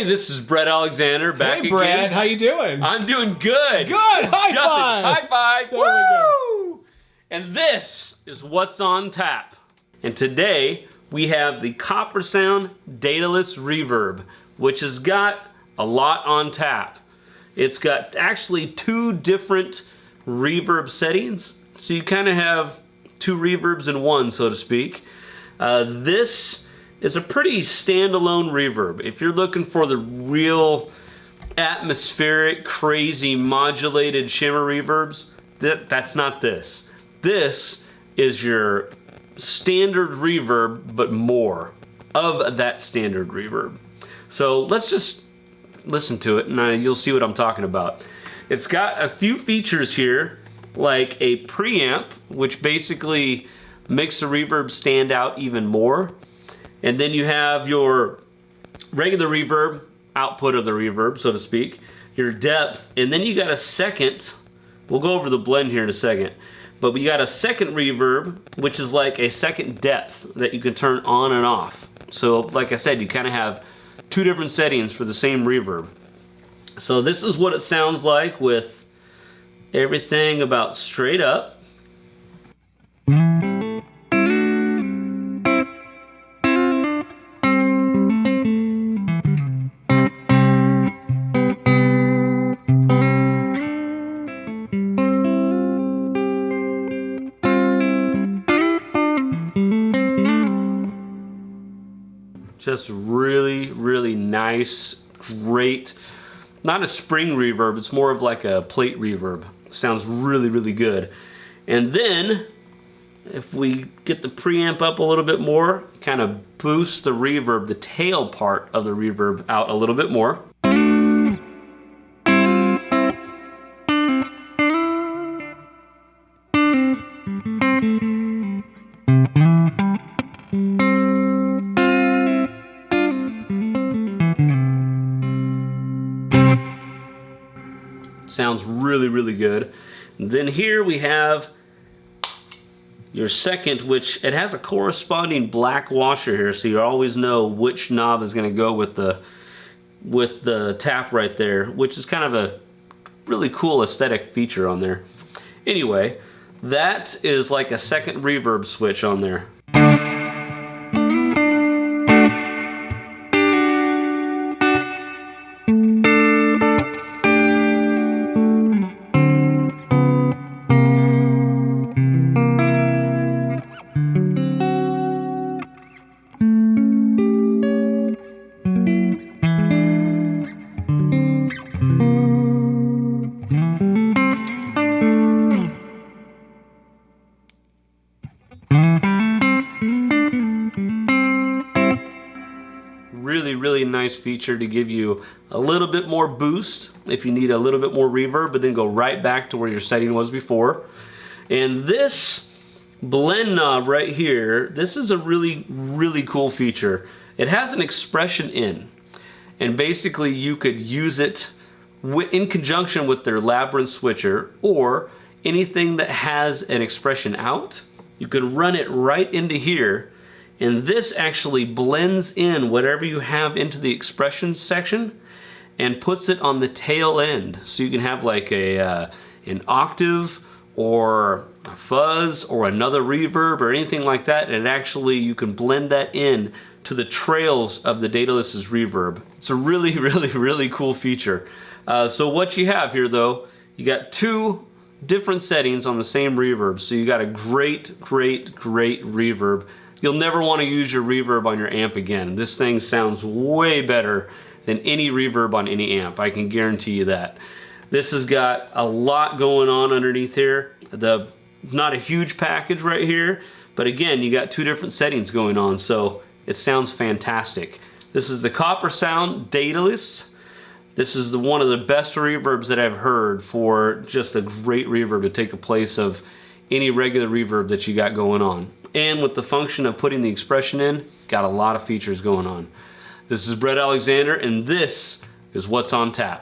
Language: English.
this is Bret Alexander back Hey, Brad, again. how you doing? I'm doing good. Good. High Justin, five. high five. There we go. Woo! And this is what's on tap. And today we have the CopperSound Daedalus reverb, which has got a lot on tap. It's got actually two different reverb settings, so you kind of have two reverbs in one, so to speak. This is a pretty standalone reverb. If you're looking for the real atmospheric, crazy, modulated shimmer reverbs, that's not this. This is your standard reverb, but more of that standard reverb. So let's just listen to it and you'll see what I'm talking about. It's got a few features here, like a preamp, which basically makes the reverb stand out even more. And then you have your regular reverb, output of the reverb, so to speak, your depth, and then you got a second, we'll go over the blend here in a second, but we got a second reverb, which is like a second depth that you can turn on and off. So like I said, you kind of have two different settings for the same reverb. So this is what it sounds like with everything about straight up. Just really, really nice, great, not a spring reverb, it's more of like a plate reverb. Sounds really, really good. And then, if we get the preamp up a little bit more, kind of boost the reverb, the tail part of the reverb out a little bit more. Sounds really, really good. And then here we have your second, which it has a corresponding black washer here, so you always know which knob is going to go with the tap right there, which is kind of a really cool aesthetic feature on there. Anyway, that is like a second reverb switch on there. Really nice feature to give you a little bit more boost if you need a little bit more reverb, but then go right back to where your setting was before. And this blend knob right here, this is a really cool feature. It has an expression in, and basically you could use it in conjunction with their labyrinth switcher or anything that has an expression out. You can run it right into here, and this actually blends in whatever you have into the expression section and puts it on the tail end. So you can have like an octave or a fuzz or another reverb or anything like that, and actually you can blend that in to the trails of the Daedelus's reverb. It's a really cool feature. So what you have here though, you got two different settings on the same reverb. So you got a great reverb. You'll never want to use your reverb on your amp again. This thing sounds way better than any reverb on any amp. I can guarantee you that. This has got a lot going on underneath here. Not a huge package right here, but again, you got two different settings going on, so it sounds fantastic. This is the CopperSound Daedalus. This is one of the best reverbs that I've heard for just a great reverb to take the place of any regular reverb that you got going on. And with the function of putting the expression in, got a lot of features going on. This is Bret Alexander, and this is what's on tap.